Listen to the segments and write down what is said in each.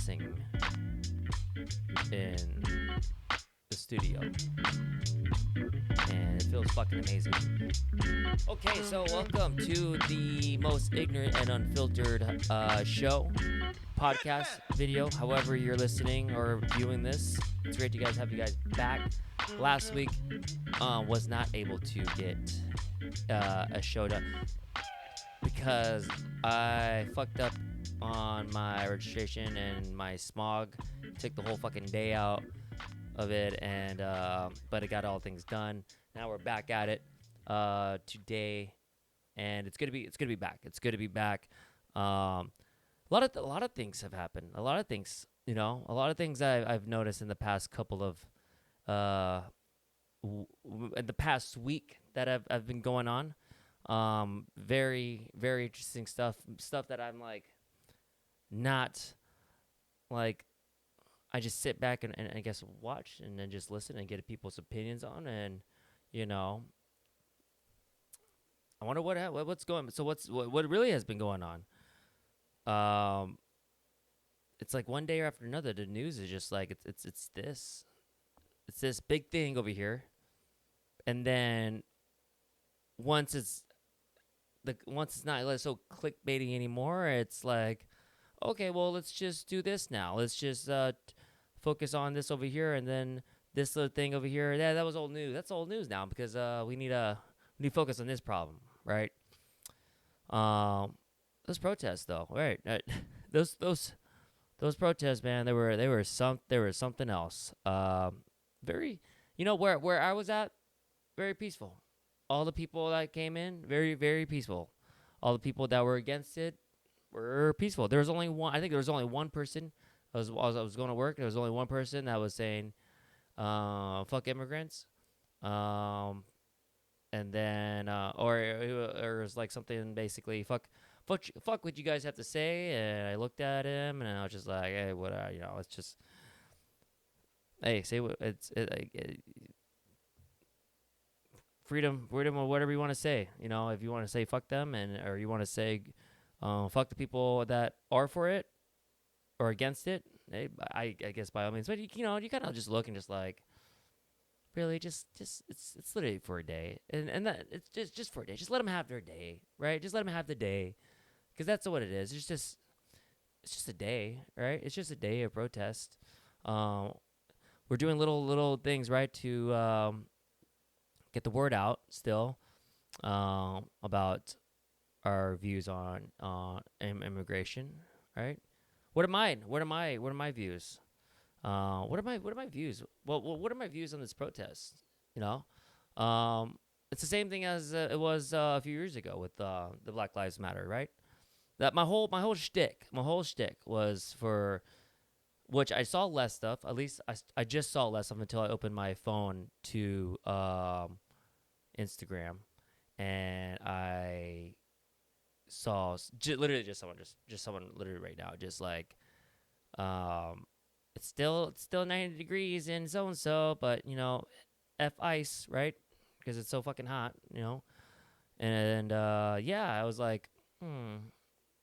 missing in the studio, and it feels fucking amazing. Okay, so welcome to the Most Ignorant and Unfiltered Show, podcast, video, however you're listening or viewing this. It's great to have you guys back. Last week was not able to get a show done because I fucked up on my registration and my smog. Took the whole fucking day out of it, and but it got all things done. Now we're back at it today, and it's gonna be back. It's gonna be back. A lot of things have happened. A lot of things, a lot of things I've noticed in the past couple of in the past week that I've been going on. Very, very interesting stuff that I'm like not like I just sit back and I guess watch and then just listen and get people's opinions on, and I wonder what's going. So what really has been going on? It's like one day after another, the news is just like it's this big thing over here, and then once it's not so clickbaity anymore, it's like, okay, well, let's just do this now. Let's just focus on this over here, and then this little thing over here. Yeah, that was old news. That's old news now because we need to focus on this problem, right? Those protests, though, right? Those protests, man. They were something else. Very, where I was at, very peaceful. All the people that came in, very, very peaceful. All the people that were against it were peaceful. There was only one. I think there was only one person. I was going to work. There was only one person that was saying, "Fuck immigrants," and then or it was like something basically, "Fuck what you guys have to say." And I looked at him and I was just like, "Hey, what? It's just, hey, say what freedom or whatever you want to say. If you want to say fuck them or you want to say fuck the people that are for it or against it, I guess by all means. But you kind of just look and just like, really, just it's literally for a day, and that it's just for a day. Just let them have their day, right? Just let them have the day, because that's what it is. It's just a day, right? It's just a day of protest. We're doing little things, right, to get the word out still about our views on immigration, right? What are my views? What are my views? Well, what are my views on this protest? It's the same thing as it was a few years ago with the Black Lives Matter, right? That my whole shtick was for, which I saw less stuff. At least I just saw less stuff until I opened my phone to Instagram, and I saw literally just someone literally right now, just like, it's still 90 degrees in so and so, but F ice, right? Because it's so fucking hot, And yeah, I was like,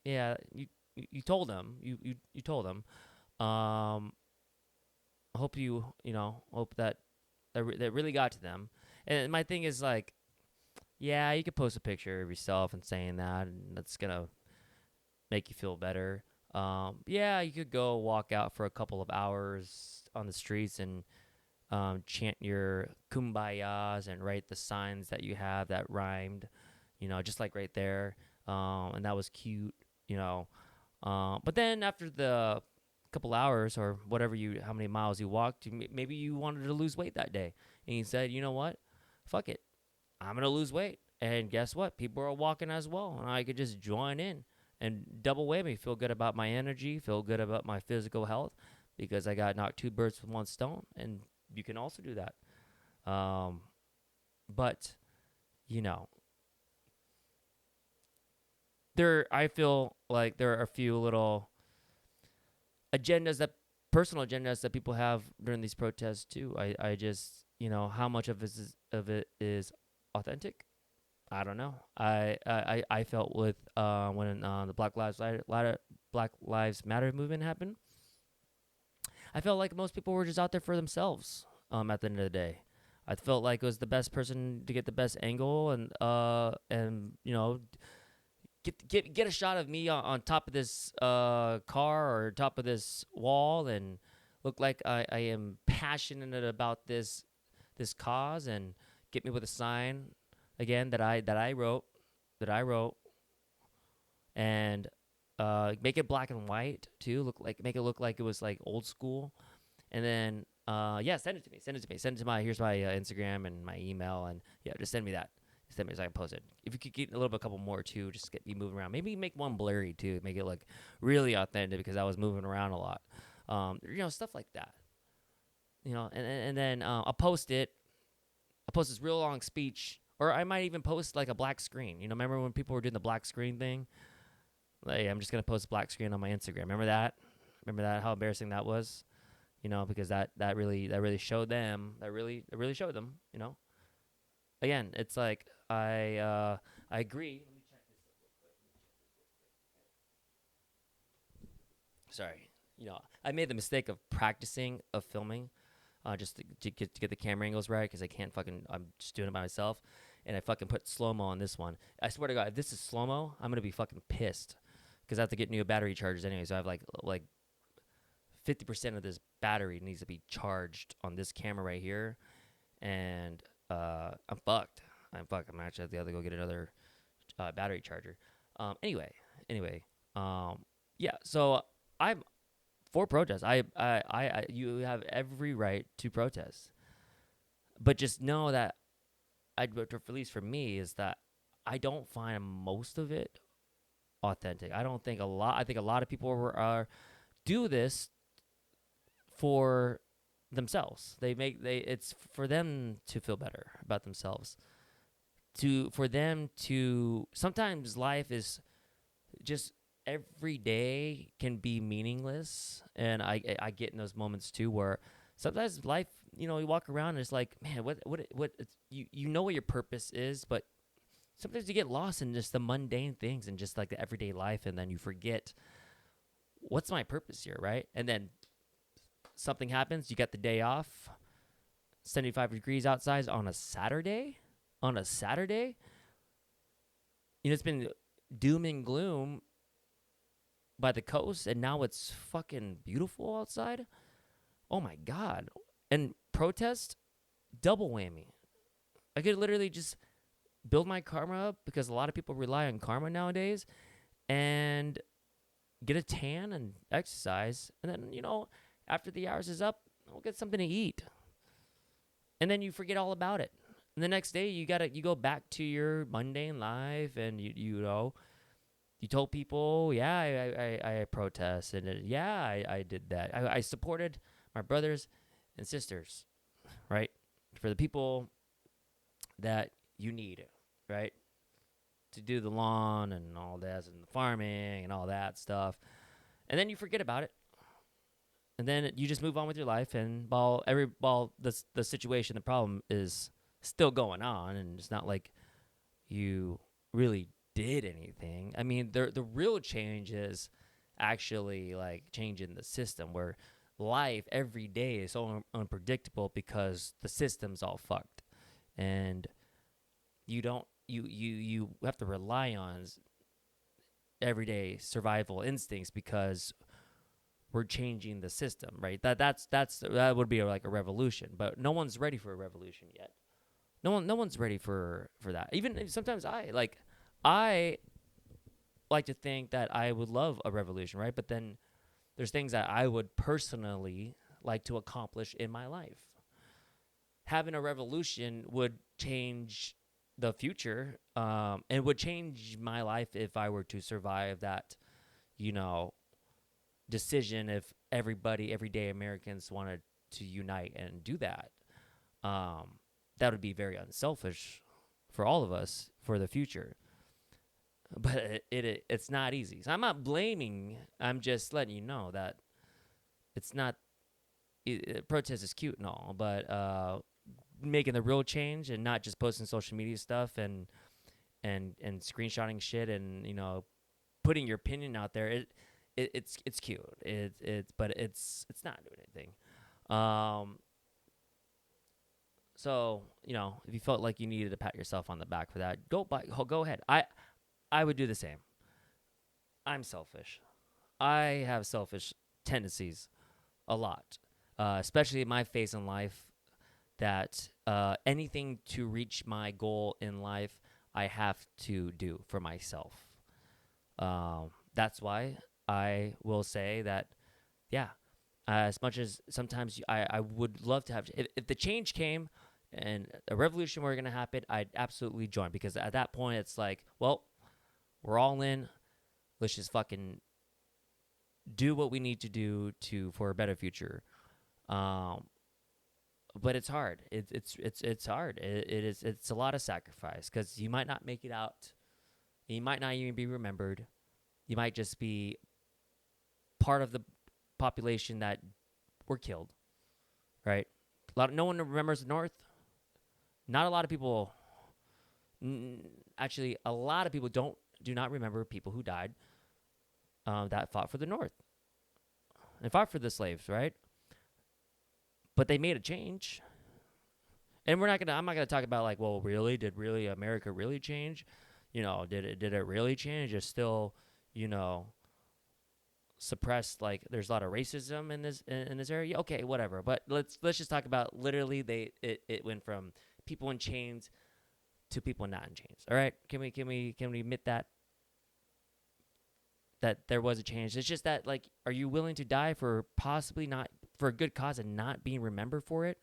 yeah, you told them, you told them. I hope hope that really got to them. And my thing is like, yeah, you could post a picture of yourself and saying that, and that's gonna make you feel better. Yeah, you could go walk out for a couple of hours on the streets and chant your kumbayas and write the signs that you have that rhymed, just like right there. And that was cute, But then after the couple hours or whatever how many miles you walked, maybe you wanted to lose weight that day, and you said, you know what, fuck it, I'm gonna lose weight. And guess what? People are walking as well, and I could just join in and double whammy. Feel good about my energy, feel good about my physical health, because I got knocked two birds with one stone, and you can also do that. But I feel like there are a few little personal agendas that people have during these protests too. I just, how much of it is authentic? I don't know. I felt with when the Black Lives Matter movement happened, I felt like most people were just out there for themselves. At the end of the day, I felt like it was the best person to get the best angle, and you know, get a shot of me on top of this car or top of this wall, and look like I am passionate about this cause, and get me with a sign again that I wrote, and make it black and white too. Make it look like it was like old school, and then send it to me. Send it to my Instagram and my email, and yeah, just send me that. Send me so I can post it. If you could get a couple more too, just get me moving around. Maybe make one blurry too, make it look really authentic because I was moving around a lot. Stuff like that. And then I'll post it. I'll post this real long speech, or I might even post like a black screen. Remember when people were doing the black screen thing? Like, I'm just gonna post a black screen on my Instagram. Remember that? How embarrassing that was? Because that really showed them. That really showed them. Again, it's like I agree. Let me check this real quick. Sorry. I made the mistake of practicing of filming, just to get the camera angles right, because I'm just doing it by myself, and I fucking put slow-mo on this one. I swear to God, if this is slow-mo, I'm gonna be fucking pissed, because I have to get new battery chargers anyway. So I have like 50% of this battery needs to be charged on this camera right here, and I'm fucked. I'm actually have to go get another battery charger. Anyway, yeah. So I'm for protest. You have every right to protest, but just know that at least for me is that I don't find most of it authentic. I think a lot of people do this for themselves. It's for them to feel better about themselves. For them to, sometimes life is just, every day can be meaningless, and I get in those moments too where sometimes life, you walk around and it's like, man, what you know what your purpose is, but sometimes you get lost in just the mundane things and just like the everyday life, and then you forget, what's my purpose here, right? And then something happens, you got the day off, 75 degrees outside on a Saturday. It's been doom and gloom by the coast, and now it's fucking beautiful outside. Oh my God. And protest, double whammy. I could literally just build my karma up, because a lot of people rely on karma nowadays, and get a tan and exercise, and then, after the hours is up, we'll get something to eat. And then you forget all about it. And the next day you go back to your mundane life, and you told people, yeah, I protested, and yeah, I did that. I supported my brothers and sisters, right? For the people that you need, right? To do the lawn and all that, and the farming and all that stuff. And then you forget about it. And then you just move on with your life, and the situation, the problem is still going on, and it's not like you really did anything. I mean, the real change is actually like changing the system, where life every day is so unpredictable because the system's all fucked, and you have to rely on everyday survival instincts because we're changing the system, right? That would be like a revolution, but no one's ready for a revolution yet. No one's ready for that. Even sometimes I like to think that I would love a revolution, right? But then there's things that I would personally like to accomplish in my life. Having a revolution would change the future, and would change my life if I were to survive that, decision. If everyday Americans wanted to unite and do that, that would be very unselfish for all of us for the future. But it's not easy. So I'm not blaming. I'm just letting you know that it's not. Protest is cute and all, but making the real change and not just posting social media stuff and screenshotting shit and putting your opinion out there. it's cute. But it's not doing anything. Um, so if you felt like you needed to pat yourself on the back for that, go ahead. I would do the same. I'm selfish. I have selfish tendencies a lot, especially in my phase in life. That anything to reach my goal in life, I have to do for myself. That's why I will say that, yeah, as much as sometimes I would love to have, if the change came and a revolution were going to happen, I'd absolutely join, because at that point it's like, well, we're all in. Let's just fucking do what we need to do for a better future. But it's hard. It's hard. It's a lot of sacrifice, because you might not make it out. You might not even be remembered. You might just be part of the population that were killed, right? No one remembers the North. Not a lot of people. Actually, a lot of people do not remember people who died that fought for the North and fought for the slaves, right? But they made a change. And I'm not gonna talk about like, well, did America really change? Did it really change? It's still, suppressed. Like, there's a lot of racism in this area. Okay, whatever. But let's just talk about literally it went from people in chains to people not in chains. All right? Can we admit that there was a change? It's just that, like, are you willing to die for possibly not for a good cause and not being remembered for it?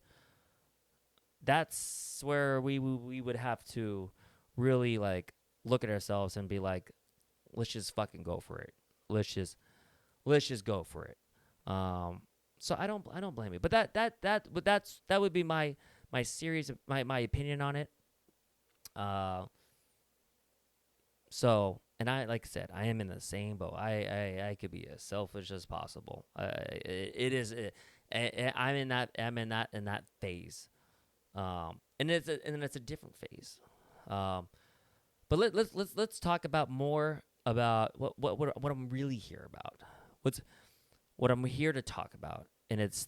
That's where we would have to really, like, look at ourselves and be like, let's just fucking go for it. Let's just go for it. So I don't blame you. But that would be my series of my opinion on it. So, and I, like I said, I am in the same boat. I could be as selfish as possible. I'm in that phase. And it's a different phase. But let's talk about more about what I'm really here about. What I'm here to talk about, and it's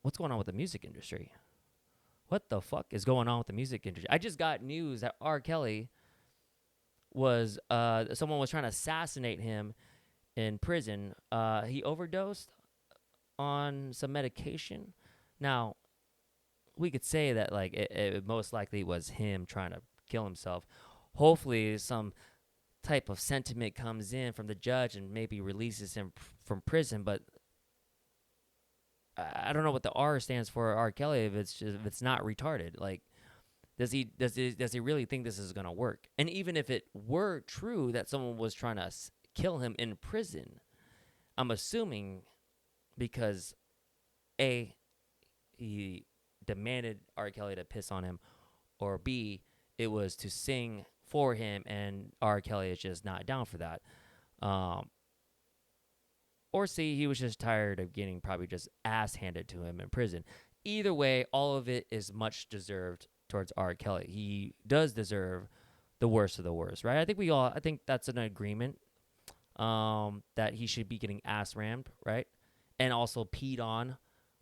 what's going on with the music industry? What the fuck is going on with the music industry? I just got news that R. Kelly was someone was trying to assassinate him in prison. He overdosed on some medication. Now, we could say that, like, it most likely was him trying to kill himself. Hopefully some type of sentiment comes in from the judge and maybe releases him from prison. But I don't know what the R stands for, R. Kelly, if it's not retarded. Like, does he really think this is gonna work? And even if it were true that someone was trying to kill him in prison, I'm assuming because A, he demanded R. Kelly to piss on him, or B, it was to sing for him, and R. Kelly is just not down for that. Or C, he was just tired of getting probably just ass handed to him in prison. Either way, all of it is much deserved towards R. Kelly. He does deserve the worst of the worst, right? I think that's an agreement, that he should be getting ass rammed, right? And also peed on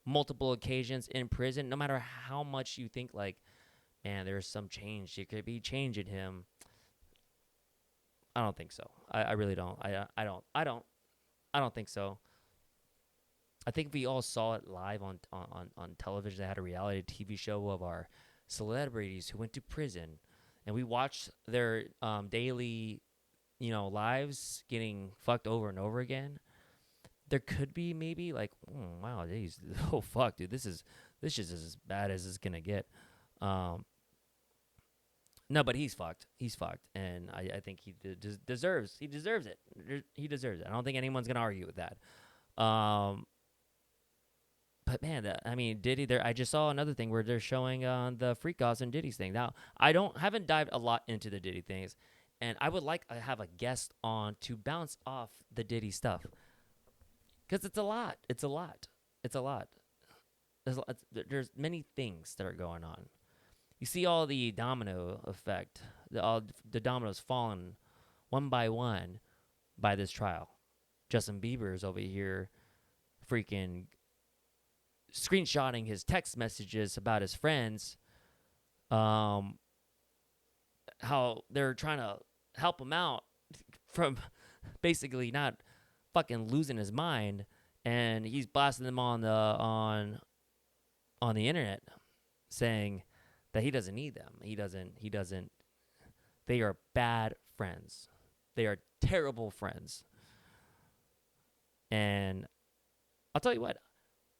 multiple occasions in prison. No matter how much you think, like, man, there's some change, there could be change in him, I don't think so. I really don't. I don't think so. I think we all saw it live on television. They had a reality TV show of our celebrities who went to prison, and we watched their daily, lives getting fucked over and over again. There could be maybe like, wow, geez, oh fuck, dude, this is just as bad as it's gonna get. No, but he's fucked. He's fucked, and I think he deserves it. He deserves it. I don't think anyone's gonna argue with that. But man, Diddy. I just saw another thing where they're showing the freak offs and Diddy's thing. Now, haven't dived a lot into the Diddy things, and I would like to have a guest on to bounce off the Diddy stuff, because it's a lot. There's many things that are going on. You see all the domino effect, the dominoes falling one by one by this trial. Justin Bieber is over here freaking screenshotting his text messages about his friends, how they're trying to help him out from basically not fucking losing his mind, and he's blasting them on the internet, saying that he doesn't need them. He doesn't. They are bad friends. They are terrible friends. And I'll tell you what,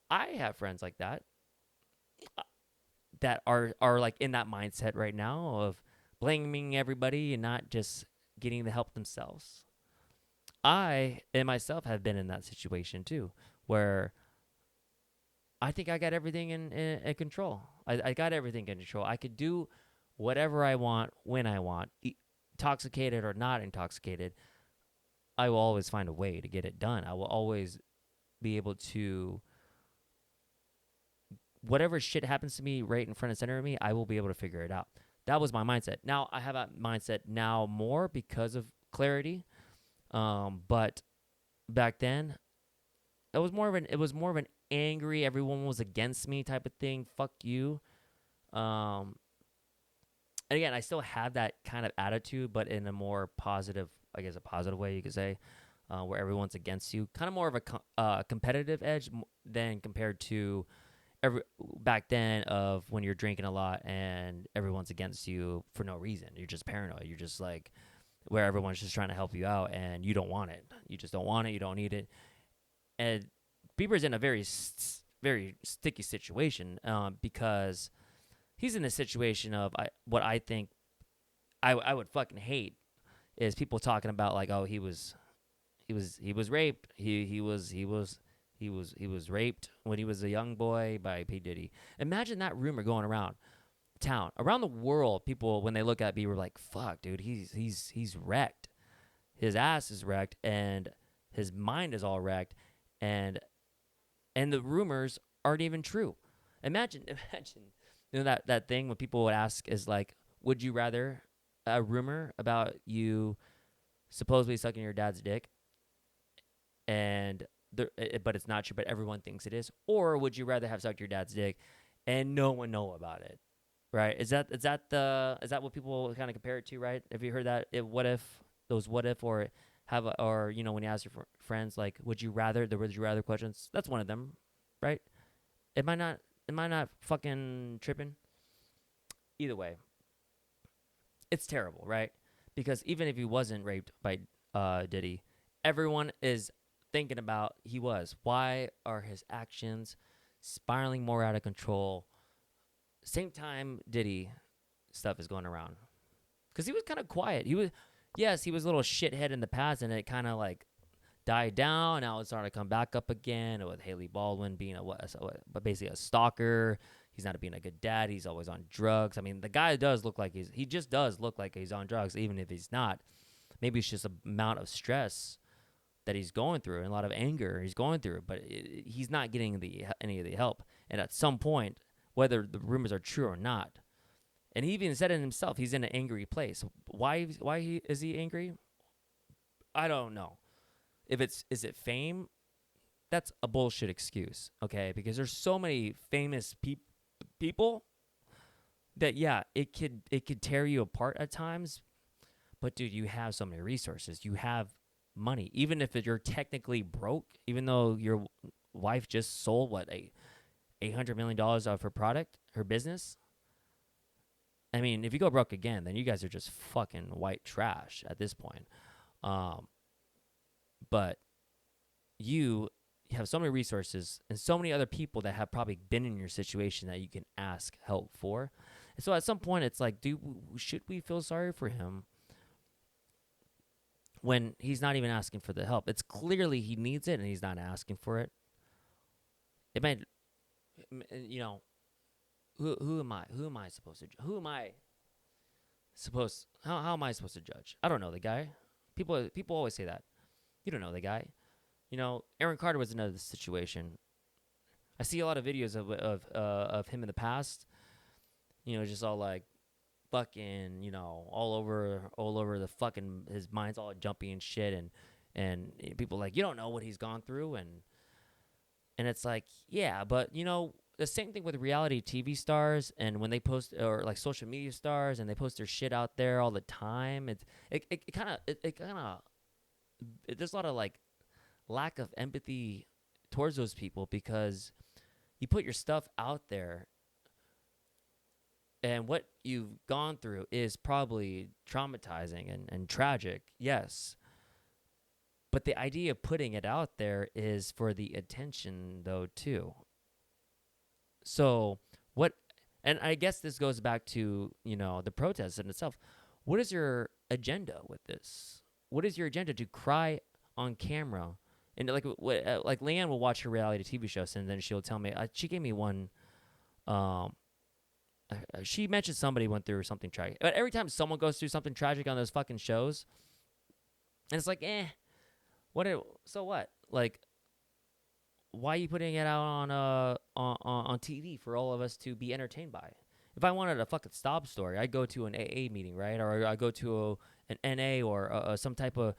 I have friends like that are like in that mindset right now of blaming everybody and not just getting the help themselves. I and myself have been in that situation too, where I think I got everything in control. I got everything in control. I could do whatever I want when I want, intoxicated or not intoxicated. I will always find a way to get it done. I will always be able to, whatever shit happens to me right in front and center of me, I will be able to figure it out. That was my mindset. Now I have that mindset now more because of clarity. But back then, it was more of an angry, everyone was against me type of thing. Fuck you. And again, I still have that kind of attitude, but in a more positive, I guess a positive way you could say, where everyone's against you. Kind of more of a competitive edge than compared to back then of when you're drinking a lot and everyone's against you for no reason. You're just paranoid. You're just like, where everyone's just trying to help you out and you don't want it. You just don't want it. You don't need it. And Bieber's in a very, very sticky situation because he's in a situation of what I think I would fucking hate is people talking about like, oh, he was raped. He was raped when he was a young boy by P. Diddy. Imagine that rumor going around town, around the world. People, when they look at Bieber, like, fuck, dude, he's wrecked. His ass is wrecked, and his mind is all wrecked, and the rumors aren't even true. Imagine, you know that thing when people would ask is like, would you rather a rumor about you supposedly sucking your dad's dick, and but it's not true, but everyone thinks it is, or would you rather have sucked your dad's dick and no one know about it? Right? Is that what people kind of compare it to? Right? Have you heard that? What if, or or you know, when you ask your friends like, would you rather, the would you rather questions? That's one of them, right? Am I not fucking tripping? Either way, it's terrible, right? Because even if he wasn't raped by Diddy, everyone is thinking about he was. Why are his actions spiraling more out of control? Same time Diddy stuff is going around, because he was kind of quiet. He was a little shithead in the past, and it kind of like died down. Now it's starting to come back up again with Haley Baldwin being but basically a stalker. He's not being a good dad. He's always on drugs. I mean, the guy does look like he just does look like he's on drugs, even if he's not. Maybe it's just an amount of stress that he's going through and a lot of anger he's going through, but he's not getting any of the help. And at some point, whether the rumors are true or not, and he even said it himself, he's in an angry place. Why is he angry? I don't know. Is it fame? That's a bullshit excuse, okay? Because there's so many famous people that, yeah, it could tear you apart at times. But dude, you have so many resources. You have money. Even if you're technically broke, even though your wife just sold $800 million of her product, her business. I mean, if you go broke again, then you guys are just fucking white trash at this point. But you have so many resources and so many other people that have probably been in your situation that you can ask help for. And so at some point, it's like, dude, should we feel sorry for him when he's not even asking for the help? It's clearly he needs it and he's not asking for it. It might, you know, who am I? How am I supposed to judge? I don't know the guy. People always say that. You don't know the guy. You know, Aaron Carter was in another situation. I see a lot of videos of him in the past. You know, just all like fucking, all over the fucking, his mind's all jumpy and shit, and people like, you don't know what he's gone through, and it's like, yeah, but the same thing with reality TV stars, and when they post, or like social media stars, and they post their shit out there all the time. It kind of there's a lot of like lack of empathy towards those people, because you put your stuff out there, and what you've gone through is probably traumatizing and tragic, yes. But the idea of putting it out there is for the attention, though, too. So and I guess this goes back to, the protest in itself. What is your agenda with this? What is your agenda to cry on camera? And like Leanne will watch her reality TV shows, and then she'll tell me, she gave me one, she mentioned somebody went through something tragic. But every time someone goes through something tragic on those fucking shows, and it's like, so what? Like, why are you putting it out on TV for all of us to be entertained by? If I wanted a fucking sob story, I'd go to an AA meeting, right? Or I go to an NA or some type of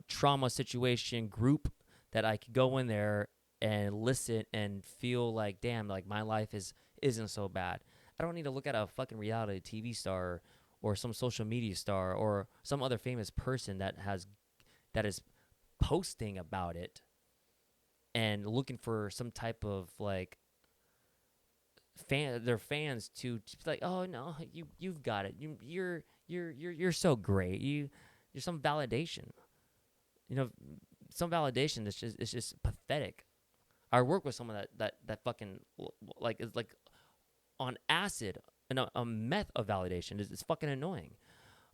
trauma situation group that I could go in there and listen and feel like, damn, like my life isn't so bad. I don't need to look at a fucking reality TV star or some social media star or some other famous person that is posting about it and looking for some type of like their fans to be like, oh no, you've got it. You're so great. You're some validation. Some validation is just pathetic. I work with someone that fucking like is like on acid and a meth of validation. It's fucking annoying.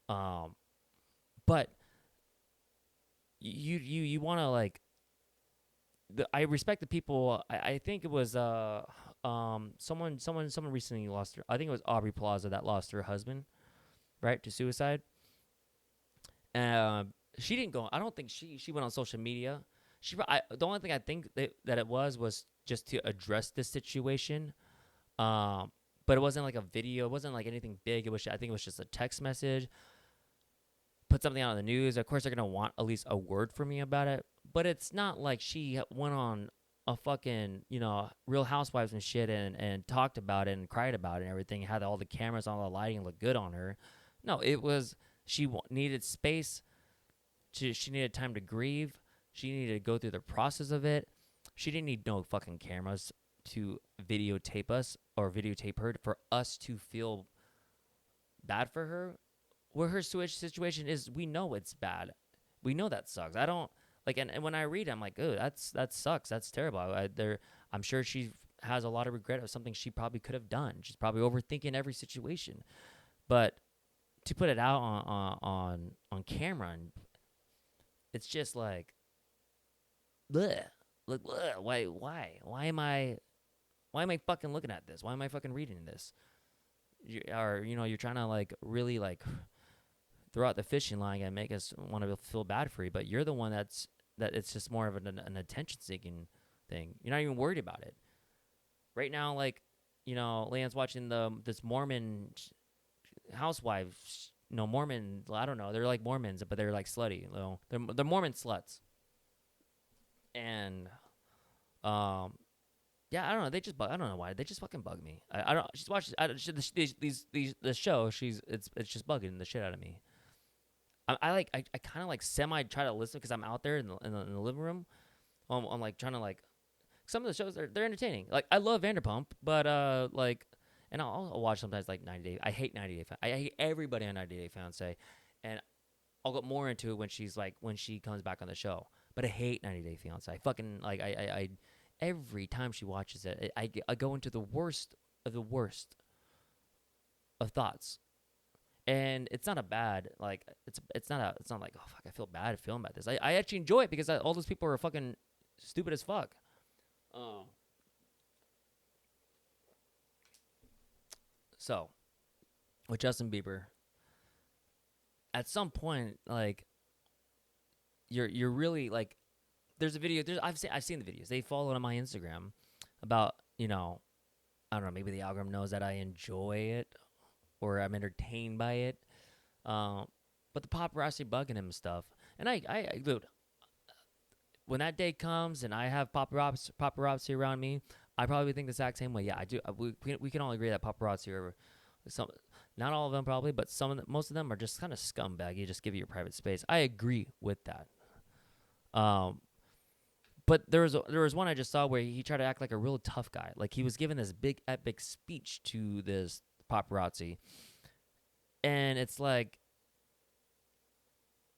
But you want to like. I respect the people. I think it was someone recently lost her. I think it was Aubrey Plaza that lost her husband, right, to suicide. She didn't go. I don't think she went on social media. The only thing I think that it was just to address this situation. But it wasn't like a video. It wasn't like anything big. I think it was just a text message. Put something out on the news. Of course, they're gonna want at least a word from me about it. But it's not like she went on a fucking, Real Housewives and shit and talked about it and cried about it and everything. Had all the cameras, all the lighting look good on her. No, it was she needed space. She needed time to grieve. She needed to go through the process of it. She didn't need no fucking cameras to videotape us or videotape her for us to feel bad for her. Where her situation is, we know it's bad. We know that sucks. I don't like, and when I read it, I'm like, oh, that sucks. That's terrible. I'm sure she has a lot of regret of something she probably could have done. She's probably overthinking every situation, but to put it out on camera, and it's just like, bleh. Like, bleh. Why am I fucking looking at this? Why am I fucking reading this? You're trying to like really like throw out the fishing line and make us want to feel bad for you, but you're the one that it's just more of an attention-seeking thing. You're not even worried about it. Right now, like, Leanne's watching this Mormon housewives, Mormon, I don't know, they're like Mormons, but they're like slutty. They're Mormon sluts. And, yeah, I don't know. I don't know why. They just fucking bug me. I don't. She's watching the show. It's just bugging the shit out of me. I kind of like semi try to listen because I'm out there in the living room. I'm like trying to like some of the shows they're entertaining. Like I love Vanderpump, but and I'll watch sometimes like 90 Day. I hate 90 Day. I hate everybody on 90 Day Fiance, and I'll get more into it when she comes back on the show. But I hate 90 Day Fiance. I fucking like I every time she watches it, I go into the worst of thoughts. And it's not a bad, like, it's not like, oh, fuck, I feel bad feeling about this. I actually enjoy it because all those people are fucking stupid as fuck. So, with Justin Bieber, at some point, like, you're really, like, there's a video, I've seen the videos. They follow on my Instagram about, I don't know, maybe the algorithm knows that I enjoy it. or I'm entertained by it. But the paparazzi bugging him and stuff, and dude, when that day comes and I have paparazzi around me, I probably think the exact same way. Yeah, I do. We can all agree that paparazzi are some, not all of them probably, but most of them are just kind of scumbag. You just give you your private space. I agree with that. But there was one I just saw where he tried to act like a real tough guy. Like he was giving this big epic speech to this paparazzi. And it's like,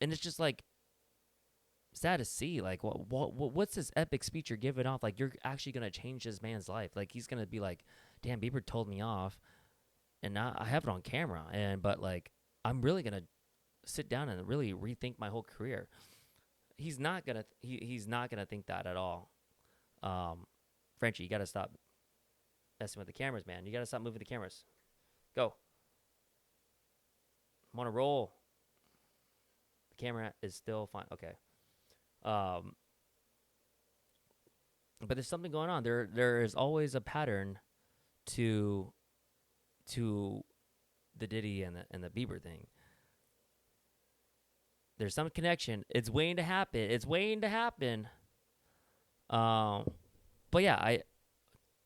and it's just like sad to see. Like, what's this epic speech you're giving off? Like, you're actually going to change this man's life. Like, he's going to be like, damn, Bieber told me off. And now I have it on camera. But like, I'm really going to sit down and really rethink my whole career. He's not gonna think that at all. Frenchie, you gotta stop messing with the cameras, man. You gotta stop moving the cameras. Go. I'm on a roll. The camera is still fine. Okay. But there's something going on. There is always a pattern to the Diddy and the Bieber thing. There's some connection. It's waiting to happen. But yeah,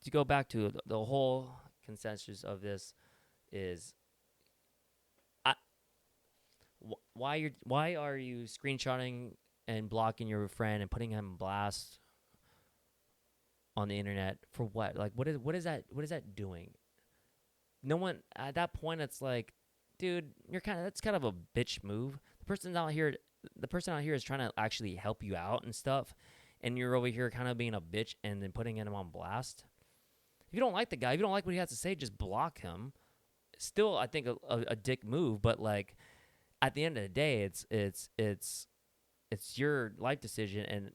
to go back to the whole consensus of this is, why are you screenshotting and blocking your friend and putting him on blast on the internet for what? Like, what is that doing? No one at that point. It's like, dude, that's kind of a bitch move. The person out here is trying to actually help you out and stuff, and you're over here kind of being a bitch and then putting him on blast. If you don't like the guy, if you don't like what he has to say, just block him. Still, I think a dick move, but like at the end of the day, it's your life decision, and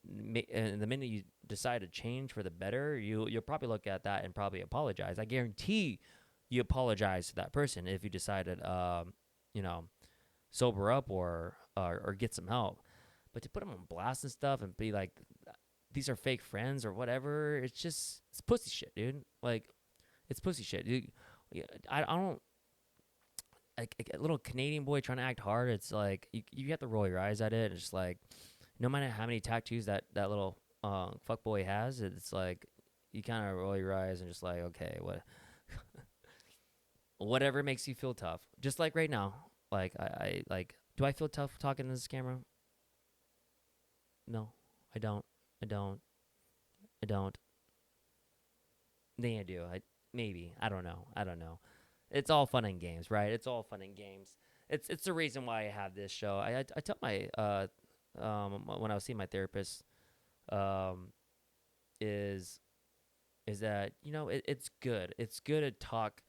the minute you decide to change for the better, you'll probably look at that and probably apologize. I guarantee you apologize to that person if you decided, sober up or get some help. But to put them on blast and stuff and be like, these are fake friends or whatever, it's pussy shit, dude. Like, it's pussy shit. I don't, like, a little Canadian boy trying to act hard. It's like, you have to roll your eyes at it. It's just like, no matter how many tattoos that little fuck boy has, it's like, you kind of roll your eyes and just like, okay, what, whatever makes you feel tough. Just like right now. Like, I do I feel tough talking to this camera? No, I don't. Maybe I do. Maybe. I don't know. It's all fun and games, right? It's all fun and games. It's the reason why I have this show. I tell my, when I was seeing my therapist, is that, it's good. It's good to talk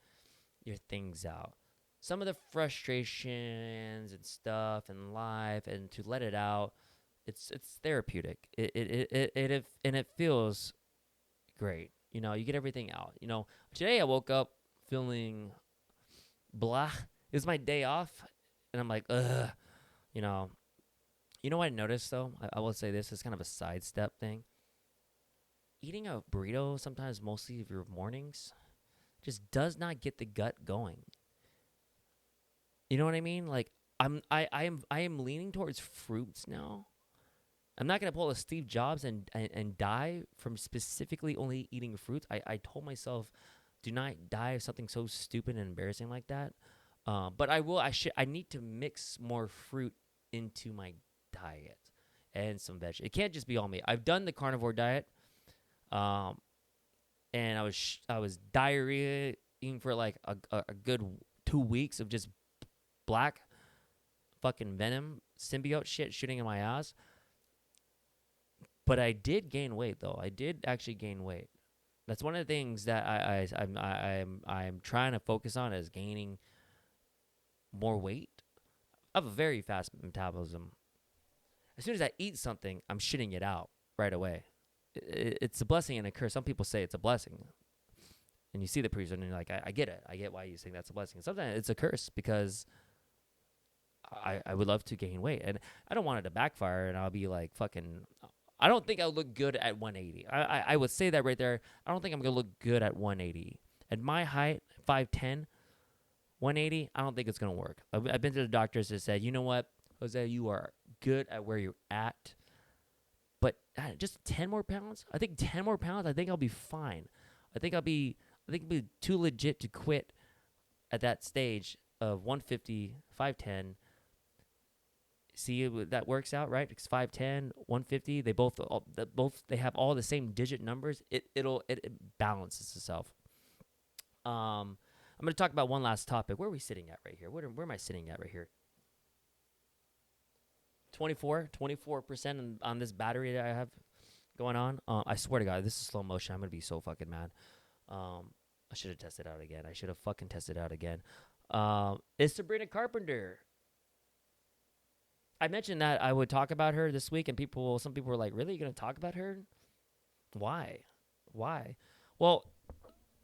your things out. Some of the frustrations and stuff in life, and to let it out, it's therapeutic. It feels great. You get everything out. Today I woke up feeling blah. It was my day off, and I'm like, ugh. You know what I noticed though? I will say this is kind of a sidestep thing. Eating a burrito sometimes, mostly of your mornings, just does not get the gut going. You know what I mean? Like, I am leaning towards fruits now. I'm not gonna pull a Steve Jobs and die from specifically only eating fruits. I told myself, do not die of something so stupid and embarrassing like that. But I need to mix more fruit into my diet and some veg. It can't just be all meat. I've done the carnivore diet, and I was diarrheaing for like a good 2 weeks of just black fucking venom symbiote shit shooting in my ass. But I did gain weight though. I did actually gain weight. That's one of the things that I'm trying to focus on, is gaining more weight. I have a very fast metabolism. As soon as I eat something, I'm shitting it out right away. It's a blessing and a curse. Some people say it's a blessing. And you see the priest and you're like, I get it. I get why you think that's a blessing. Sometimes it's a curse because I would love to gain weight. And I don't want it to backfire and I'll be like fucking... I don't think I'll look good at 180. I would say that right there. I don't think I'm going to look good at 180. At my height, 5'10", 180, I don't think it's going to work. I've been to the doctors that said, you know what, Jose, you are good at where you're at. But just 10 more pounds? I think 10 more pounds, I think I'll be fine. I think I'll be too legit to quit at that stage of 150, 510. See, that works out, right? Because 510, 150, they have all the same digit numbers. It balances itself. I'm going to talk about one last topic. Where are we sitting at right here? Where am I sitting at right here? 24% on this battery that I have going on. I swear to God, this is slow motion. I'm going to be so fucking mad. I should have tested out again. It's Sabrina Carpenter. I mentioned that I would talk about her this week, and some people were like, really? You're going to talk about her? Why? Well,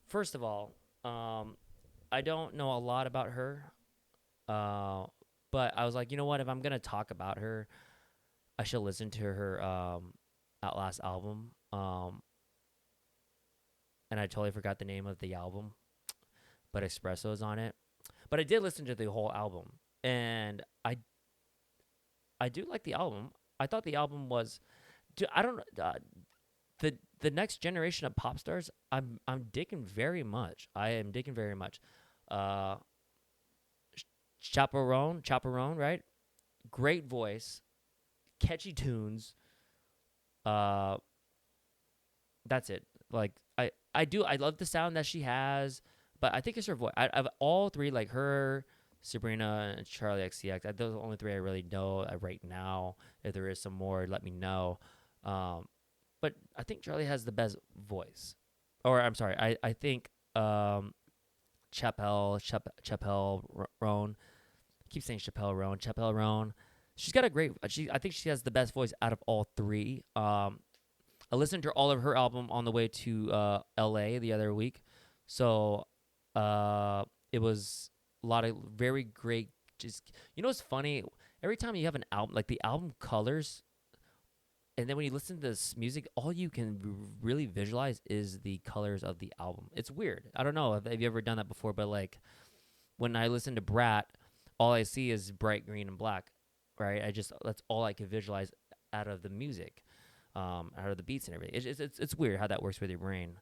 first of all, I don't know a lot about her. But I was like, you know what? If I'm going to talk about her, I should listen to her last album. And I totally forgot the name of the album, but Espresso's on it. But I did listen to the whole album, and I do like the album. I thought the album was, I don't know, the next generation of pop stars. I'm digging very much. I am digging very much. Chaperone, right? Great voice, catchy tunes. That's it. Like I love the sound that she has, but I think it's her voice. I've all three, like her, Sabrina, and Charlie XCX. Those are the only three I really know right now. If there is some more, let me know. But I think Charlie has the best voice. Or I'm sorry, I think Chappelle Roan. I keep saying Chappelle Roan. She's got a great. I think she has the best voice out of all three. I listened to all of her album on the way to LA the other week, so it was a lot of very great. Just, you know what's funny? Every time you have an album, like the album colors, and then when you listen to this music, all you can really visualize is the colors of the album. It's weird. I don't know if you ever done that before, but like when I listen to Brat, all I see is bright green and black, right? That's all I can visualize out of the music, out of the beats and everything. It's weird how that works with your brain.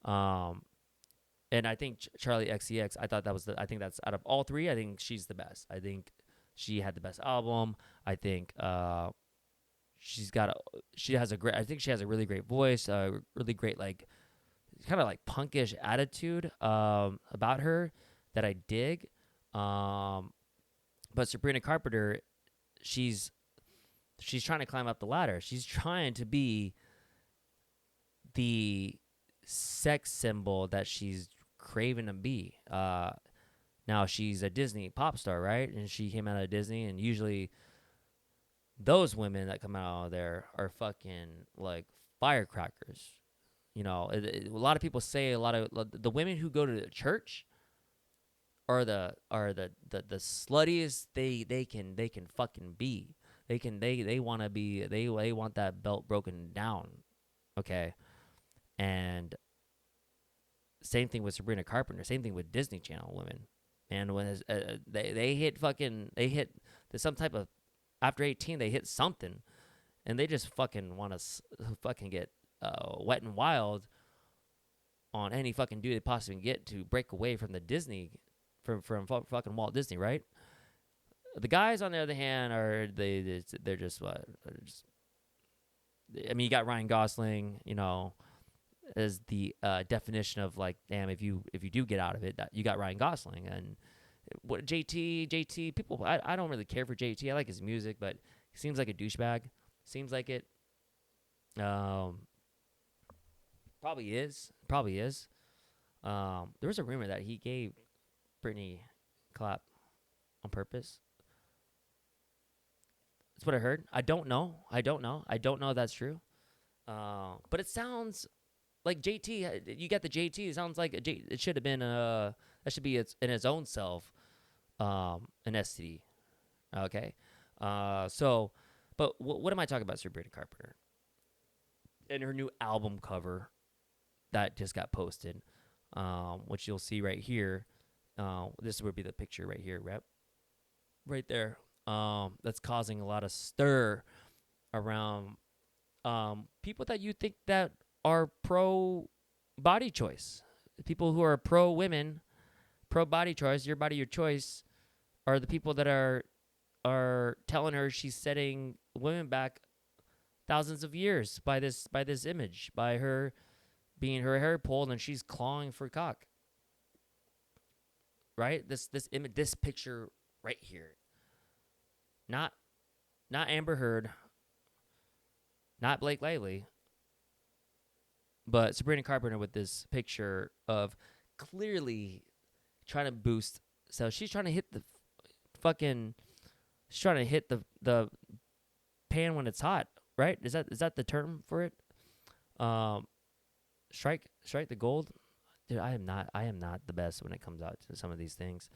And I think Charlie XCX, I think that's out of all three, I think she's the best. I think she had the best album. I think she has a really great voice, really great, like, kind of like punkish attitude about her that I dig. But Sabrina Carpenter, she's trying to climb up the ladder. She's trying to be the sex symbol that she's craving to be. Now she's a Disney pop star, right? And she came out of Disney, and usually those women that come out of there are fucking like firecrackers. You know, a lot of people say the women who go to the church are the sluttiest they can fucking be. They want to be, they want that belt broken down. Okay. And same thing with Sabrina Carpenter, same thing with Disney Channel women. And when they hit some type of, after 18 they hit something, and they just fucking want to fucking get wet and wild on any fucking dude they possibly can get to break away from the Disney, from fucking Walt Disney, right? The guys, on the other hand, they're just I mean, you got Ryan Gosling, you know, as the definition of like, damn, if you do get out of it, that you got Ryan Gosling. And what JT people, I don't really care for JT. I like his music, but he seems like a douchebag. Seems like it. Probably is. There was a rumor that he gave Britney clap on purpose. That's what I heard. I don't know if that's true. But it sounds like JT. You got the JT. It sounds like it should have been that should be in its own self an STD. Okay. But what am I talking about? Sabrina Carpenter and her new album cover that just got posted, which you'll see right here. This would be the picture right here, right there. That's causing a lot of stir around people that you think that are pro body choice. People who are pro women, pro body choice, your body, your choice, are the people that are telling her she's setting women back thousands of years by this image, by her being her hair pulled and she's clawing for cock. Right? This image, this picture right here. Not Amber Heard, not Blake Lively, but Sabrina Carpenter with this picture of clearly trying to boost. So she's trying to hit the the pan when it's hot, right? Is that the term for it? Strike the gold. Dude, I am not the best when it comes out to some of these things.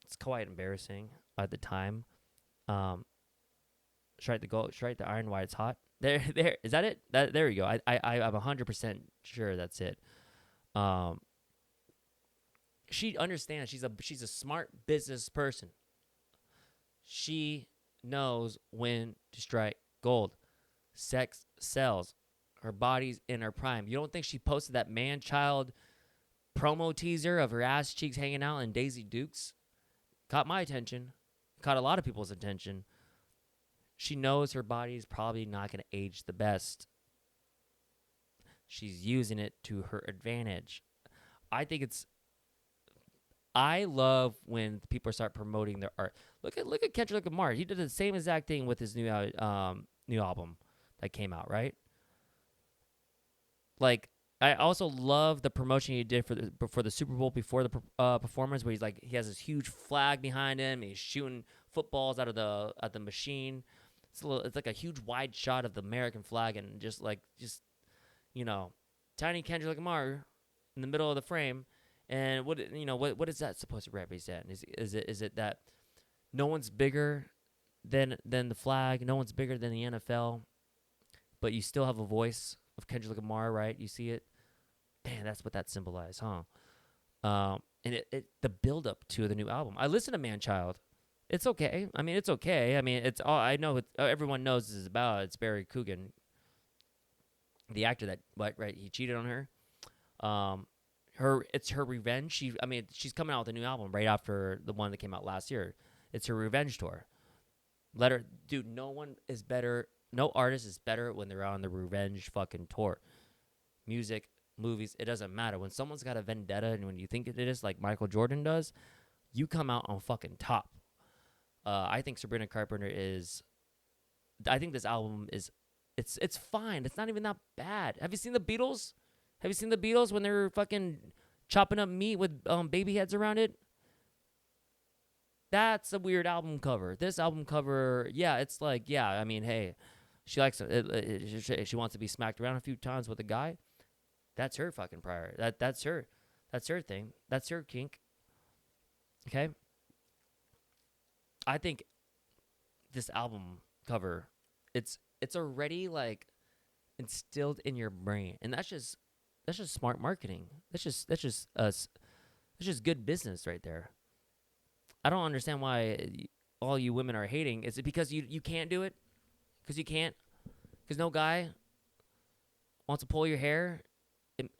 It's quite embarrassing at the time. Strike the gold, strike the iron while it's hot. There, is that it? There you go. I'm 100% sure that's it. She understands. She's a smart business person. She knows when to strike gold. Sex sells. Her body's in her prime. You don't think she posted that man-child promo teaser of her ass cheeks hanging out in Daisy Dukes? Caught my attention. Caught a lot of people's attention. She knows her body is probably not going to age the best. She's using it to her advantage. I love when people start promoting their art. Look at Kendrick Lamar. He did the same exact thing with his new album that came out, right? Like, I also love the promotion he did for the Super Bowl before the performance, where he has this huge flag behind him. And he's shooting footballs out of the machine. It's like a huge wide shot of the American flag, and just tiny Kendrick Lamar in the middle of the frame. And what is that supposed to represent? Is it that no one's bigger than the flag, no one's bigger than the NFL, but you still have a voice of Kendrick Lamar, right? You see it? Man, that's what that symbolized, huh? And the build up to the new album. I listened to Man Child. It's okay. I mean, it's okay. I mean, it's all I know. Everyone knows this is about. It's Barry Coogan, the actor that he cheated on her. It's her revenge. She's coming out with a new album right after the one that came out last year. It's her revenge tour. Let her, dude. No one is better. No artist is better when they're on the revenge fucking tour. Music, movies, it doesn't matter. When someone's got a vendetta and when you think it is, like Michael Jordan does, you come out on fucking top. I think Sabrina Carpenter I think this album it's fine. It's not even that bad. Have you seen the Beatles? Have you seen the Beatles when they're fucking chopping up meat with baby heads around it? That's a weird album cover. This album cover, yeah, it's like, yeah, I mean, hey, she likes it. She wants to be smacked around a few times with a guy. That's her fucking priority. That's her thing. That's her kink. Okay? I think this album cover, it's already like instilled in your brain, and that's just smart marketing. That's just good business right there. I don't understand why all you women are hating. Is it because you can't do it? Because you can't? Because no guy wants to pull your hair and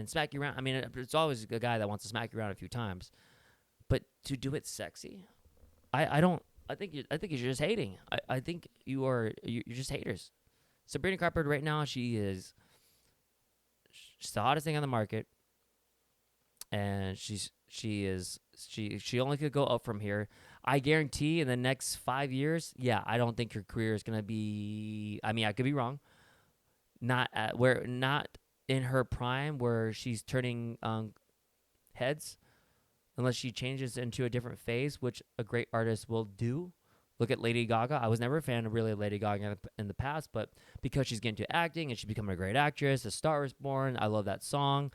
smack you around? I mean, it's always a guy that wants to smack you around a few times, but to do it sexy, I don't. I think you're just hating. I think you're just haters. Sabrina Carpenter right now, she's the hottest thing on the market, and she only could go up from here. I guarantee in the next 5 years, yeah, I don't think her career is gonna be. I mean, I could be wrong. Not in her prime where she's turning heads, unless she changes into a different phase, which a great artist will do. Look at Lady Gaga. I was never a fan of really Lady Gaga in the past, but because she's getting into acting and she's becoming a great actress, A Star Is Born, I love that song.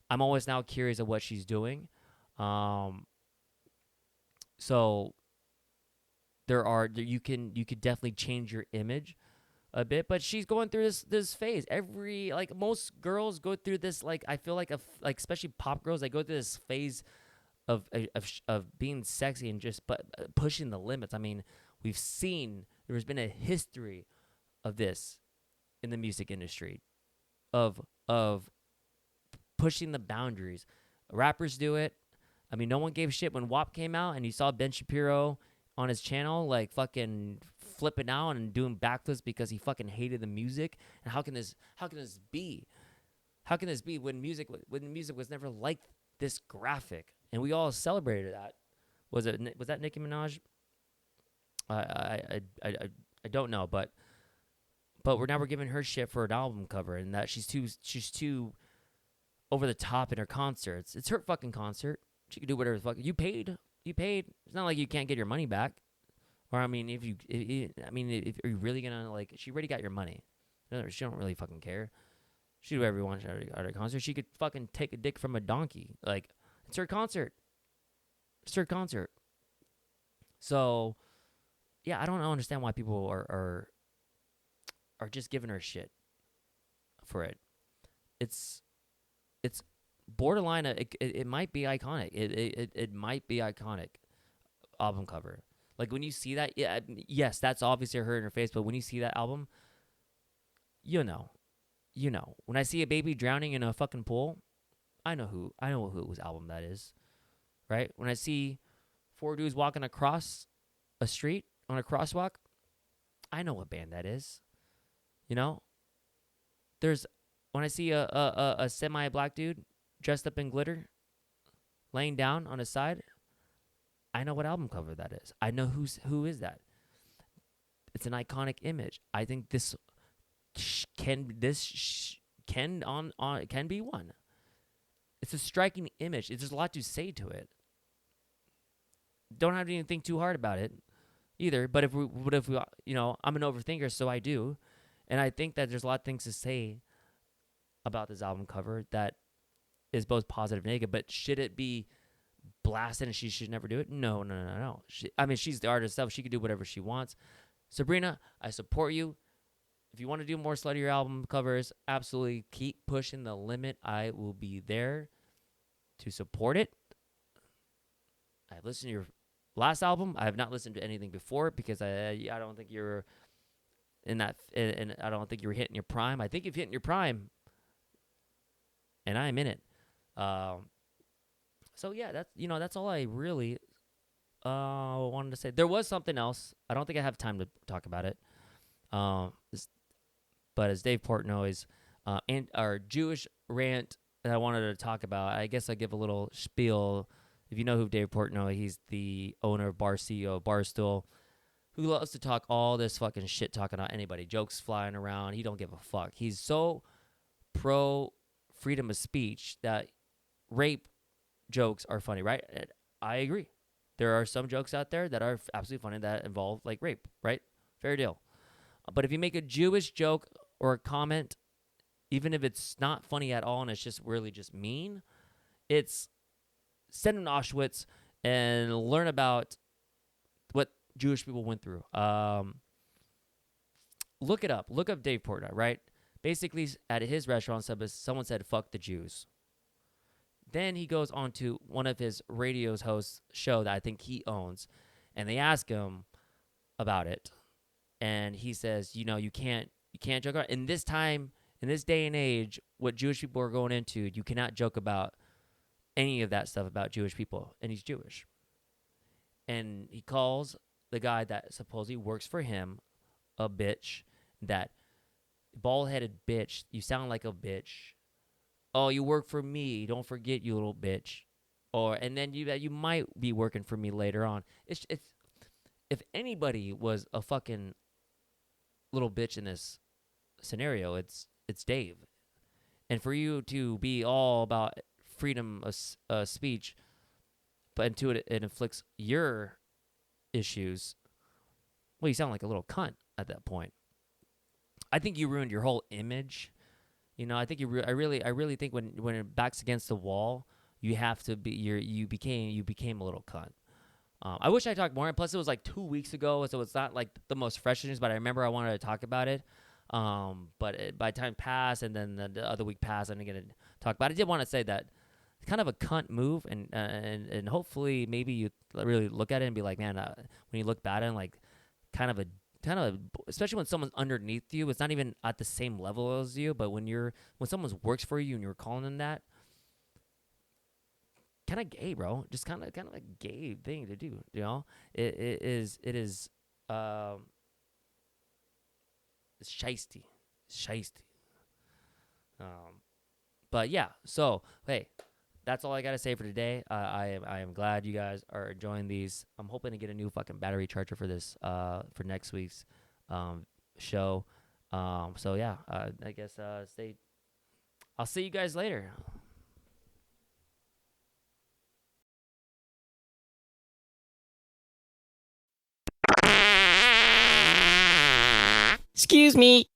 I'm always now curious of what she's doing. So you could definitely change your image, a bit, but she's going through this phase. Every like most girls go through this. Like I feel like like especially pop girls, they go through this phase of being sexy and just pushing the limits. I mean, we've seen there's been a history of this in the music industry of pushing the boundaries. Rappers do it. I mean, no one gave a shit when WAP came out and you saw Ben Shapiro on his channel like fucking flipping out and doing backflips because he fucking hated the music. And how can this be? How can this be when music was never like this graphic? And we all celebrated that. Was that Nicki Minaj? I don't know, but we're giving her shit for an album cover and that she's too over the top in her concerts. It's her fucking concert. She can do whatever the fuck. You paid. It's not like you can't get your money back. Or I mean, if you really gonna like, she already got your money. She don't really fucking care. She do whatever she wants at her concert. She could fucking take a dick from a donkey. Like, it's her concert. It's her concert. So, yeah, I don't understand why people are just giving her shit for it. It's borderline. It might be iconic. It might be iconic album cover. Like when you see that, yeah, yes, that's obviously her in her face. But when you see that album, you know. When I see a baby drowning in a fucking pool, I know whose album that is, right? When I see 4 dudes walking across a street on a crosswalk, I know what band that is. You know, when I see a semi-black dude dressed up in glitter, laying down on his side, I know what album cover that is. I know who is that. It's an iconic image. I think this can be one. It's a striking image. There's a lot to say to it. Don't have to even think too hard about it either. But if we, I'm an overthinker, so I do. And I think that there's a lot of things to say about this album cover that is both positive and negative. But should it be blasted and she should never do it? No. She's the artist herself. She can do whatever she wants. Sabrina, I support you. If you want to do more sluttier album covers, absolutely keep pushing the limit. I will be there to support it. I've listened to your last album. I have not listened to anything before because I don't think you're in that, and I don't think you were hitting your prime. I think you've hit your prime, and I'm in it. So yeah, that's all I really wanted to say. There was something else. I don't think I have time to talk about it. But as Dave Portnoy's our Jewish rant that I wanted to talk about, I guess I give a little spiel. If you know who Dave Portnoy, he's the owner of CEO of Barstool, who loves to talk all this fucking shit talking about anybody. Jokes flying around. He don't give a fuck. He's so pro freedom of speech that rape jokes are funny, right? I agree. There are some jokes out there that are absolutely funny that involve like rape, right? Fair deal. But if you make a Jewish joke or a comment, even if it's not funny at all and it's just really just mean, it's send them to Auschwitz and learn about what Jewish people went through. Look it up. Look up Dave Portnoy, right? Basically, at his restaurant, someone said, fuck the Jews. Then he goes on to one of his radio's hosts show that I think he owns, and they ask him about it. And he says, you can't joke about. In this time, in this day and age, what Jewish people are going into, you cannot joke about any of that stuff about Jewish people. And he's Jewish. And he calls the guy that supposedly works for him a bitch. That bald-headed bitch. You sound like a bitch. Oh, you work for me. Don't forget, you little bitch. And then you might be working for me later on. It's if anybody was a fucking little bitch in this scenario, it's Dave. And for you to be all about freedom of speech, but until it inflicts your issues, well, you sound like a little cunt at that point. I think you ruined your whole image. I think I really think when it backs against the wall, you have to be you became a little cunt. I wish I talked more, and plus it was like 2 weeks ago, so it's not like the most fresh news. But I remember I wanted to talk about it. But by time passed, and then the other week passed, I didn't get to talk about it. I did want to say that it's kind of a cunt move, and hopefully maybe you really look at it and be like, man, when you look back at it, like kind of, especially when someone's underneath you, it's not even at the same level as you, but when someone works for you and you're calling them that, kind of gay, bro. Just kind of a gay thing to do, you know? It is it's shiesty. But yeah, so hey, that's all I gotta say for today. I am glad you guys are enjoying these. I'm hoping to get a new fucking battery charger for this for next week's show. So yeah, I guess I'll see you guys later. Excuse me.